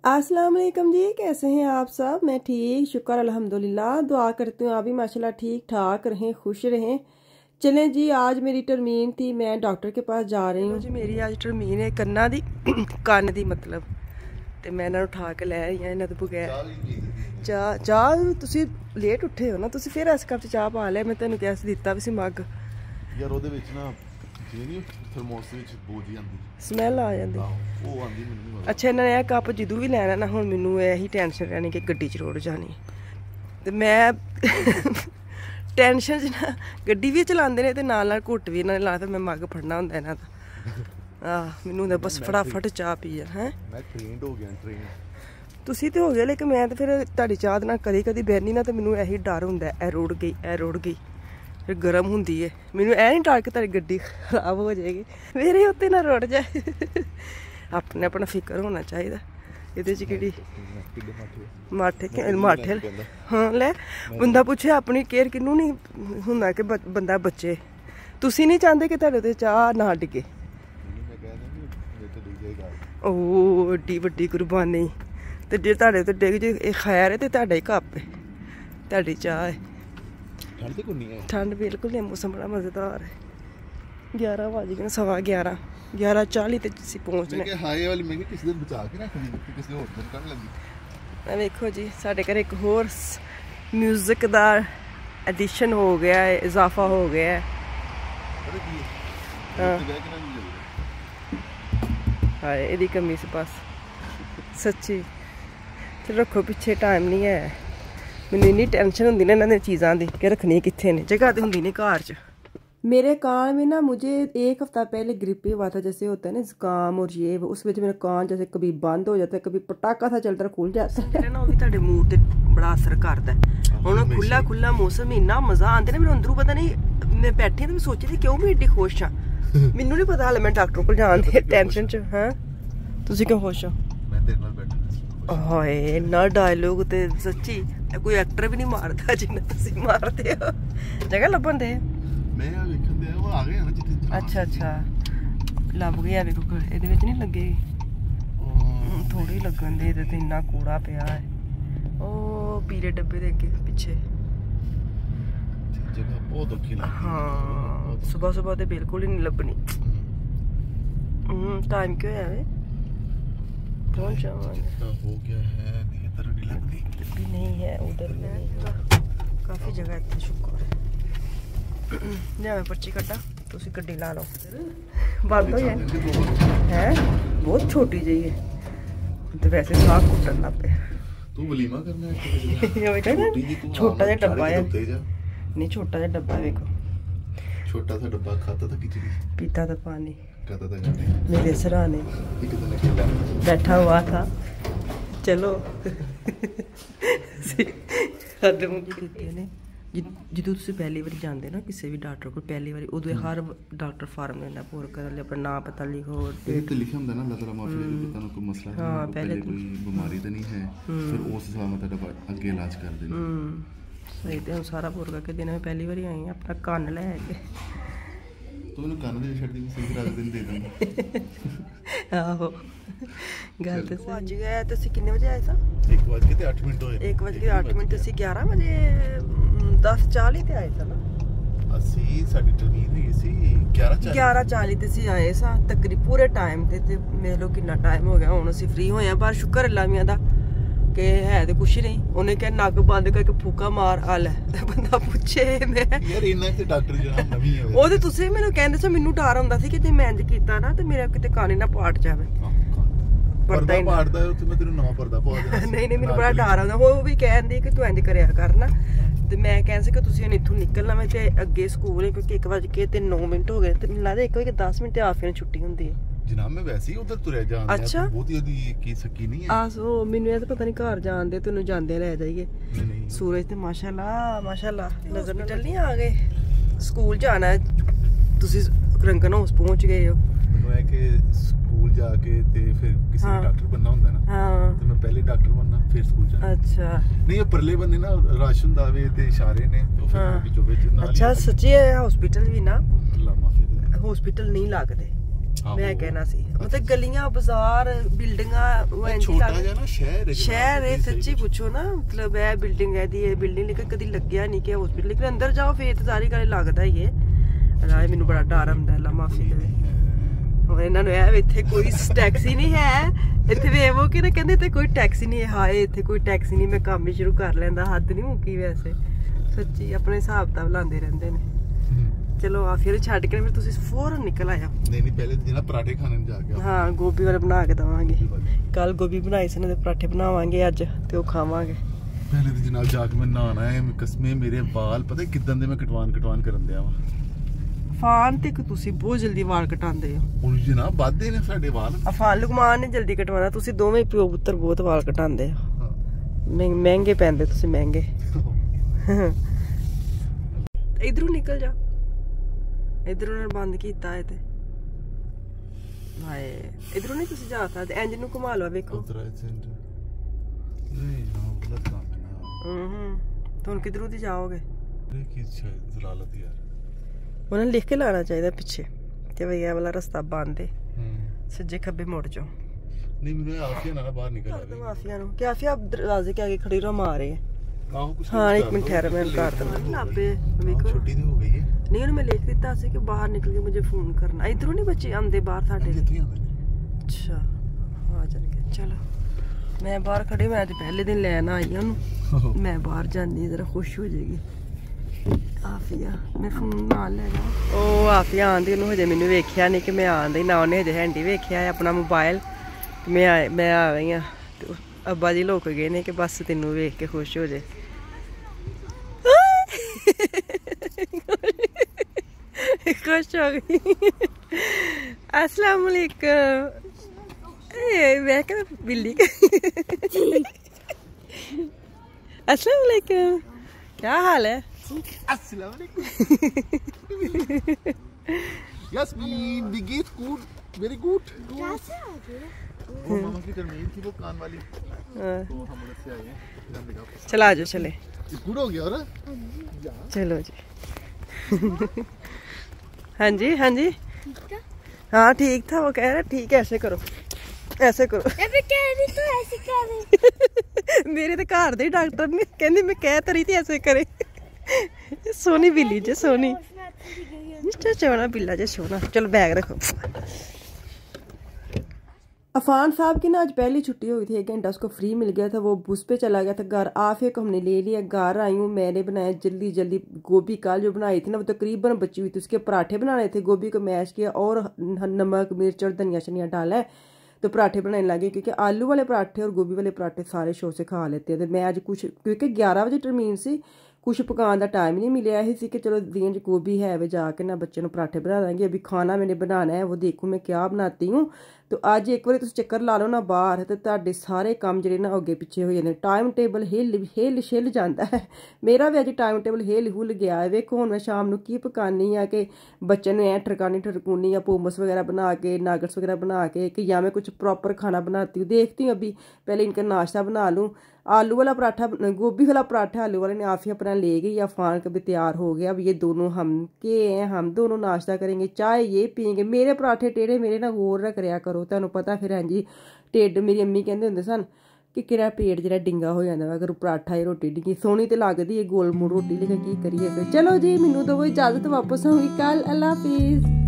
अस्सलाम वालेकुम जी, कैसे हैं आप सब? मैं ठीक, शुक्र अल्हम्दुलिल्लाह। दुआ करती हूँ आप भी माशाल्लाह ठीक ठाक रहें, खुश रहें। चलें जी, आज मेरी टर्मीन थी, मैं डॉक्टर के पास जा रही हूँ जी। मेरी आज टर्मीन है कन्ना दी ਕੰਨ ਦੀ मतलब, ਤੇ ਮੈਂ ਇਹਨਾਂ ਨੂੰ ਉਠਾ ਕੇ ਲੈ ਆਈ ਹਾਂ ਇਹਨਾਂ ਦੇ ਬਗੈਰ। ਚਾਹ ਤੁਸੀਂ ਲੇਟ ਉੱਠੇ ਹੋ ਨਾ, ਤੁਸੀਂ ਫਿਰ ਇਸ ਕੱਪ 'ਚ ਚਾਹ ਪਾ ਲਿਆ। ਮੈਂ ਤੈਨੂੰ ਕਿਹਾ ਸੀ, ਦਿੱਤਾ ਵੀ ਸੀ ਮੱਗ ਯਾਰ, ਉਹਦੇ ਵਿੱਚ ਨਾ ਜਿਹੜੀ ਥਰਮੋਸ ਵਿੱਚ ਬੋਝ ਆਂਦੀ, ਸਮੈਲ ਆ ਜਾਂਦੀ, ਉਹ ਆਂਦੀ ਮੈਨੂੰ। ਅੱਛਾ, ਇਹਨਾਂ ਨੇ ਇਹ ਕੱਪ ਜਦੋਂ ਵੀ ਲੈਣਾ ਨਾ, ਹੁਣ ਮੈਨੂੰ ਇਹੀ ਟੈਨਸ਼ਨ ਰਹਿਣੀ ਕਿ ਗੱਡੀ 'ਚ ਰੋੜ ਜਾਣੀ। ਤੇ ਮੈਂ ਟੈਨਸ਼ਨ 'ਚ ਨਾ ਗੱਡੀ ਵੀ ਚਲਾਉਂਦੇ ਨੇ ਤੇ ਨਾਲ ਨਾਲ ਘੁੱਟ ਵੀ ਇਹਨਾਂ ਨੇ ਲਾ, ਤੇ ਮੈਂ ਮੱਗ ਫੜਨਾ ਹੁੰਦਾ ਇਹਨਾਂ ਦਾ। ਮੈਨੂੰ ਹੁੰਦਾ ਬਸ ਫਟਾਫਟ ਚਾਹ ਪੀ ਜਾ। ਹੈ ਮੈਂ ਟ੍ਰੇਨਡ ਹੋ ਗਿਆ, ਟ੍ਰੇਨ ਤੁਸੀਂ ਤੇ ਹੋ ਗਏ, ਲੇਕਿਨ ਮੈਂ ਤੇ ਫਿਰ ਤੁਹਾਡੀ ਚਾਹ ਦੇ ਨਾਲ ਕਦੀ ਕਦੀ ਬਹਿਨੀ ਨਾ, ਤੇ ਮੈਨੂੰ ਇਹੀ ਡਰ ਹੁੰਦਾ, ਇਹ ਰੁੜ ਗਈ, ਇਹ ਰੁੜ ਗਈ, ਫਿਰ ਗਰਮ ਹੁੰਦੀ ਹੈ। ਮੈਨੂੰ ਇਹ ਨਹੀਂ ਡਰ ਕਿ ਤੁਹਾਡੀ ਗੱਡੀ ਖਰਾਬ ਹੋ ਜਾਏਗੀ, ਮੇਰੇ ਉੱਤੇ ਨਾ ਰੁੜ ਜਾਏ। ਆਪਣੇ ਆਪਣਾ ਫਿਕਰ ਹੋਣਾ ਚਾਹੀਦਾ ਇਹਦੇ 'ਚ। ਕਿਹੜੀ ਮਾਠੇ ਹਾਂ, ਲੈ ਬੰਦਾ ਪੁੱਛੇ ਆਪਣੀ ਕੇਅਰ ਕਿਹਨੂੰ ਨਹੀਂ ਹੁੰਦਾ ਕਿ ਬੰਦਾ ਬੱਚੇ। ਤੁਸੀਂ ਨਹੀਂ ਚਾਹੁੰਦੇ ਕਿ ਤੁਹਾਡੇ ਤੇ ਚਾਹ ਨਾ ਡਿੱਗੇ? ਉਹ ਏਡੀ ਵੱਡੀ ਕੁਰਬਾਨੀ, ਤੇ ਜੇ ਤੁਹਾਡੇ ਤੇ ਡਿੱਗ ਜੇ ਇਹ ਖੈਰ ਹੈ, ਤੇ ਤੁਹਾਡਾ ਹੀ ਕੱਪ ਹੈ, ਤੁਹਾਡੀ ਚਾਹ ਹੈ। ਠੰਡ ਕੋਈ ਨਹੀਂ ਹੈ, ਠੰਡ ਬਿਲਕੁਲ ਨਹੀਂ, ਮੌਸਮ ਬੜਾ ਮਜ਼ੇਦਾਰ ਹੈ। 11 ਵਜ ਗਏ, 11:15, 11:40 ਤੇ ਅਸੀਂ ਪਹੁੰਚਣਾ। ਮੈਂ ਕਿਹਾ ਹਾਏ ਵਾਲੀ, ਮੈਂ ਕਿਹਾ ਕਿਸੇ ਦਿਨ ਬਚਾ ਕੇ ਰੱਖ ਲਈ, ਕਿਸੇ ਹੋਰ ਦਿਨ ਕੱਢ ਲੈਂਦੀ। ਇਹ ਵੇਖੋ ਜੀ, ਸਾਡੇ ਘਰ ਇੱਕ ਹੋਰ ਮਿਊਜ਼ਿਕ ਦਾ ਐਡੀਸ਼ਨ ਹੋ ਗਿਆ ਹੈ, ਇਜ਼ਾਫਾ ਹੋ ਗਿਆ ਹੈ। ਹਾਏ ਇਹਦੀ ਕਮੀ ਸੀ ਬਸ, ਸੱਚੀ। ਤੇ ਰੱਖੋ ਪਿੱਛੇ, ਟਾਈਮ नहीं है। मैंने इन्नी टेंशन होंगी ना इन्होंने चीज़ों की कि रखनी कितने ने, जगह तो होंगी नहीं घर च। मेरे कान में ना, मुझे 1 हफ्ता पहले ग्रिप हुआ था, जैसे होता है ना जुकाम और ये, उस वजह मेरा कान जैसे कभी बंद हो जाता है, कभी पटाखा सा चलता खुल जाता है ना। वो भी तुहाडे मूड ते बड़ा असर करता है। हुण खुला खुला मौसम, इन्ना मज़ा आंदा ना, मेरे अंदरों पता नहीं, मैं बैठी तो मैं सोची थी क्यों मैं एड्डी खुश हाँ। मैनू नहीं पता हाले मैं डॉक्टर को जान दे टेंशन च। हाँ तुसीं क्यों खुश हो? मैं तेरे नाल बैठा हाय इन्ना डायलॉग ते सच्ची कोई एक्टर भी नहीं मारदा जिन्ना तुसीं मारदे हो। जगह लभन दे, मैं वेखन दे, वो आ गए ना जिथे। अच्छा अच्छा, ਲੱਭ ਗਿਆ ਵੇਖੋ, ਇਹਦੇ ਵਿੱਚ ਨਹੀਂ ਲੱਗੇ, ਥੋੜੇ ਲੱਗਣ ਦੇ। ਇਹਦੇ ਤੇ ਇੰਨਾ ਕੂੜਾ ਪਿਆ ਹੈ। ਉਹ ਪੀਲੇ ਡੱਬੇ ਦੇ ਅੱਗੇ ਪਿੱਛੇ ਜਗ੍ਹਾ ਬਹੁਤ ਔਖੀ ਲੱਗਦੀ। ਹਾਂ, ਸਵੇਰ ਸਵੇਰ ਤੇ ਬਿਲਕੁਲ ਹੀ ਨਹੀਂ ਲੱਭਣੀ। टाइम क्यों है? पहुंच जाओ। हो गया है, नहीं इधर नहीं लगती, भी नहीं है, उधर भी नहीं है, काफ़ी जगह इतनी शुक्र है। मैं पर्ची कटा, तुसी गड्डी ला लो। बंद हो जाए है, बहुत छोटी जी है, तो वैसे साग कुटन लग पे। तू वलीमा करना है? छोटा जा डब्बा है, नहीं छोटा जा डब्बा देखो, छोटा सा डब्बा। खाता था खिचड़ी, पीता था पानी, खाता था गाने, मेरे सराहने बैठा हुआ था। चलो ਜਦੋਂ ਤੁਸੀਂ ਪਹਿਲੀ ਵਾਰੀ ਜਾਂਦੇ ਨਾ ਕਿਸੇ ਵੀ ਡਾਕਟਰ ਕੋਲ, ਪਹਿਲੀ ਵਾਰੀ ਉਦੋਂ ਹਰ ਡਾਕਟਰ ਫਾਰਮ ਲੈਣਾ ਪੂਰਾ ਕਰਨ ਲਈ, ਆਪਣਾ ਨਾਮ ਪਤਾ ਲਿਖੋ, ਡੇਟ ਤੇ ਲਿਖਿਆ ਹੁੰਦਾ ਨਾ, ਅੱਲਾਹ ਤਾਲਾ ਮਾਫੀ ਦੇ ਦੇ, ਤੁਹਾਨੂੰ ਕੋਈ ਮਸਲਾ ਹੈ, ਹਾਂ ਪਹਿਲੇ ਕੋਈ ਬਿਮਾਰੀ ਤਾਂ ਨਹੀਂ ਹੈ, ਫਿਰ ਉਸ ਹਿਸਾਬ ਨਾਲ ਤੁਹਾਡਾ ਅੱਗੇ ਇਲਾਜ ਕਰ ਦੇਣਾ। ਸਹੀ, ਤੇ ਹੁਣ ਸਾਰਾ ਪੂਰਾ ਕਰਕੇ ਦੇਣਾ। ਮੈਂ ਪਹਿਲੀ ਵਾਰੀ ਆਈ ਆਪਣਾ ਕੰਨ ਲੈ ਕੇ, ਤੂੰ ਇਹਨੂੰ ਕੰਨ ਦੇ ਛੱਡ ਦੀ, ਸਹੀ ਕਰਾ ਦਿਨ ਦੇ ਦਿੰਦਾ। ਆਹੋ ਗੱਲ ਤਾਂ ਸਹੀ। ਅੱਜ ਗਏ ਤੁਸੀਂ ਕਿੰਨੇ ਵਜੇ ਆਏ ਸਾਂ? 1:08 ਹੋਏ। 1:08 ਅਸੀਂ 11 ਵਜੇ 10:40 ਤੇ ਆਏ ਸਾਂ ਨਾ। ਅਸੀਂ ਸਾਡੀ ਟਰਮੀਨ ਹੋਈ ਸੀ 11:40 ਤੇ ਅਸੀਂ ਆਏ ਸਾਂ ਤਕਰੀਬਨ ਪੂਰੇ ਟਾਈਮ ਤੇ। ਤੇ ਮੇਰੇ ਲੋ ਕਿੰਨਾ ਟਾਈਮ ਹੋ ਗਿਆ, ਹੁਣ ਅਸੀਂ ਫ੍ਰੀ ਹੋਏ ਆ। ਪਰ ਸ਼ੁਕਰ ਅੱਲਾ ਮੀਆਂ ਦਾ ਕਿ ਹੈ ਤੇ ਕੁਛ ਨਹੀਂ। ਉਹਨੇ ਕਿਹਾ ਨੱਕ ਬੰਦ ਕਰਕੇ ਫੂਕਾ ਮਾਰ, ਆ ਲੈ। ਬੰਦਾ ਪੁੱਛੇ ਮੈਂ ਯਾਰ ਇੰਨਾ ਤੇ ਡਾਕਟਰ ਜਿਹੜਾ ਨਵੀਂ ਹੈ, ਉਹਦੇ ਤੁਸੀਂ ਮੈਨੂੰ ਕਹਿੰਦੇ ਸੀ, ਮੈਨੂੰ ਡਰ ਹੁੰਦਾ ਸੀ ਕਿ ਜੇ ਮੈਂ ਇੰਜ ਕੀਤਾ ਨਾ ਤੇ ਮੇਰਾ ਕਿਤੇ ਕਾਨ ਨਾ ਪਾਟ ਜਾਵੇ। ਪਰਦਾ ਪਾੜਦਾ ਉੱਥੇ ਮੈਂ ਤੈਨੂੰ ਨਾ ਪਰਦਾ ਪਾ ਦੇਣਾ। ਨਹੀਂ ਨਹੀਂ, ਮੈਨੂੰ ਬੜਾ ਡਰ ਆਉਂਦਾ। ਉਹ ਵੀ ਕਹਿੰਦੀ ਕਿ ਤੂੰ ਇੰਜ ਕਰਿਆ ਕਰਨਾ, ਤੇ ਮੈਂ ਕਹਿੰਦਾ ਸੀ ਕਿ ਤੁਸੀਂ ਹੁਣ ਇੱਥੋਂ ਨਿਕਲਣਾ ਵਾ, ਤੇ ਅੱਗੇ ਸਕੂਲ ਹੈ, ਕਿਉਂਕਿ 1:09 ਹੋ ਗਏ, ਤੇ ਮੈਨੂੰ ਲੱਗਦਾ 1:10 ਤੇ ਆਫਿਆਂ ਨੂੰ ਛੁੱਟੀ ਹੁੰਦੀ ਹੈ। ਜਨਾਬ ਮੈਂ ਵੈਸੇ ਹੀ ਉਧਰ ਤੁਰਿਆ ਜਾਂਦਾ। ਅੱਛਾ, ਬਹੁਤੀ ਉਹਦੀ ਕੀ ਸਕੀ ਨਹੀਂ ਹੈ। ਆਸੋ ਮੈਨੂੰ ਇਹ ਤਾਂ ਪਤਾ ਨਹੀਂ ਘਰ ਜਾਣਦੇ, ਤੈਨੂੰ ਜਾਂਦੇ ਲੈ ਜਾਈਏ। ਨਹੀਂ ਸੂਰਜ ਤੇ ਮਾਸ਼ਾਅੱਲਾ ਮਾਸ਼ਾਅੱਲਾ ਨਜ਼ਰ ਨਹੀਂ ਚੱਲਣੀ। ਆ ਗਏ ਸਕੂਲ ਜਾਣਾ, ਤੁਸੀਂ ਰੰਗਨ ਹਾਊਸ ਪਹੁੰਚ ਗਏ ਹੋ। ਮੈਨੂੰ ਇਹ ਕਿ ਸਕੂਲ ਜਾ ਕੇ ਤੇ ਫਿਰ ਕਿਸੇ ਨੇ ਡਾਕਟਰ ਬਣਨਾ ਹੁੰਦਾ ਨਾ। ਹਾਂ, ਤੇ ਮੈਂ ਪਹਿਲੇ ਡਾਕਟਰ ਬਣਨਾ, ਫਿਰ ਸਕੂਲ ਜਾਣਾ। ਅੱਛਾ, ਨਹੀਂ ਉਹ ਪਰਲੇ ਬੰਨੇ ਨਾ ਰਸ਼ ਹੁੰਦਾ ਵੇ ਤੇ ਇਸ਼ਾਰੇ ਨੇ, ਤੇ ਫਿਰ ਵਿੱਚੋਂ ਵਿੱਚ ਨਾਲ। ਅੱਛਾ, ਸੱਚੀ ਹਸਪੀਟਲ ਵੀ ਨਾ, ਅੱਲਾ ਮਾਫੀ ਦੇ, ਹਸਪੀਟਲ ਨਹੀਂ ਲੱਗਦੇ। मैं कहना सी मतलब गलियां बाजार बिल्डिंगां वो इंज छोटा जिहा ना शहर है सच्ची पूछो ना मतलब है बिल्डिंग है दी बिल्डिंग लेकिन कदी लगया नहीं कि हॉस्पिटल लेकिन अंदर जाओ फिर तो सारी गल लगदा ही है राय मैनू बड़ा डर आंदा अल्लाह माफी देवे और इन्हां नूं है इत्थे कोई टैक्सी नहीं है इत्थे वेवो कि ना कहंदे इत्थे कोई टैक्सी नहीं है हाय इत्थे कोई टैक्सी नहीं मैं काम ही शुरू कर लैंदा हद नहीं मुक्की वैसे सच्ची अपने हिसाब ताब लांदे रहंदे ने चलो आ फिर छड़ के फिर तुसी फौरन निकल आया नहीं पहले दिन पराठे खाने जाके हाँ गोभी वाले बना के दवांगे कल गोभी बनाई सी ना पराठे बनावांगे अज ते ओ खावांगे पहले दिन जनाब जाके मैं नहाना है कसमे मेरे बाल पता किदां दे मैं कटवान करन दिया वा अफान ते तुसी बहुत जल्दी वाल कटांदे हो हुन जनाब वादे ने साडे वाल अफान लुकमान ने जल्दी कटवाना तुसी दोवें पिओ पुत्तर बहुत वाल कटांदे हो महंगे पैंदे तुसी महंगे इधरों निकल जा इधर उन्होंने बंद किया है ते हाय इधरों नहीं तुसी जा सकदे इंज नु घुमा लो देखो नहीं ना गलत काम है ना तो हुन किधरों दी जाओगे की जलालत यार उन्हें लिख के लाना चाहिए पीछे कि भई ये वाला रास्ता बंद है सज्जे खब्बे मुड़ जाओ नहीं मैंने आफिया ना बाहर निकल आ गई माफिया नु क्या आफिया आप दरवाजे के आगे खड़ी रहो मारे हाँ एक मिनट ठहरो मैं कर दूंगा लाबे देखो छुट्टी तो हो गई है नहीं उन्हें मैं लिख दिता सी कि बाहर निकल के मुझे फोन करना इधरों नहीं बच्चे आंदे बाहर साडे अच्छा आ जाएंगे चलो मैं बाहर खड़ी मैं आज पहले दिन लेना आई हूं मैं बाहर जानी जरा खुश हो जाएगी आफिया मैं फोन नाल ले जा ओ आफिया आंदी उन्होंने हजे मैनू वेखिया नहीं कि मैं आंदी ना उन्हें हजे हैंडी वेखिया है अपना मोबाइल मैं आ गई हां अब्बा जी लोक गए ने कि बस तेनू वेख के खुश हो जाए खुश हो गई अस्सलाम वालेकुम मैं क्या बिल्ली अस्सलाम वालेकुम क्या हाल है अस्सलाम वालेकुम Yasmin wie geht's gut very gut वो मामा की तरमीर थी वो कान वाली तो हम उधर से आए हैं चला जाओ चले गुड हो गया और चलो जी हाँ जी हाँ ठीक था वो कह रहा ठीक है ऐसे करो तो ऐसे मेरे तो घर दे डॉक्टर ने कहंदी मैं कह तो रही थी ऐसे करे सोनी बिल्ली जे सोनी चोना बिल्ला जे सोना चलो बैग रखो अफान साहब की ना आज पहली छुट्टी हुई थी 1 घंटा उसको फ्री मिल गया था वो बस पे चला गया था घर आफिया को हमने ले लिया घर आई हूँ मैंने बनाया जल्दी गोभी कल जो बनाई थी ना वो तकरीबन बची हुई थी उसके पराठे बनाने थे गोभी को मैश किया और नमक मिर्च और धनिया शनिया डाला है तो पराठे बनाने लगे क्योंकि आलू वाले पराठे और गोभी वाले पराठे सारे शो से खा लेते हैं तो मैं आज कुछ क्योंकि 11 बजे टर्मीन से कुछ पकाने का टाइम नहीं मिले ही सी कि चलो दिन च गोभी है वे जाके ना बच्चे को पराठे बना देंगे अभी खाना मैंने बनाना है वो देखो मैं क्या बनाती हूँ तो अज एक बार तुम चक्कर ला लो ना बाहर तो तुहाडे सारे काम जिहड़े ना अगे पिछे हो जाते टाइम टेबल हिल छिल जाता है मेरा भी अज टाइम टेबल हिल हुल गया है वेखो हुण मैं शाम नूं की पकानी है कि बच्चे ने ऐ ठरकूनी या पोमस वगैरह बना के नागट्स वगैरह बना के कि या मैं कुछ प्रॉपर खाना बनाती हूँ देखती हूँ अभी पहले इनका नाश्ता बना लूँ आलू वाला पराठा गोभी वाला पराठा आलू वाले ने आफिया अपना ले गई या फान का भी तैयार हो गया अब ये दोनों हम दोनों नाश्ता करेंगे चाय ये पियेंगे मेरे पराठे टेढ़े मेरे ना होर ना करया करो तुहानूं पता फिर हां जी ढिड मेरी अम्मी कहंदे हुंदे सन कि किहड़ा पेट जिहड़ा डिंगा हो जांदा अगर पराठा रोटी डिंगी सोहनी ते लगदी है गोल मूल रोटी लेकिन की करिए चलो जी मैनूं दो इजाजत वापस आऊंगी कल अल्लाह हाफिज़।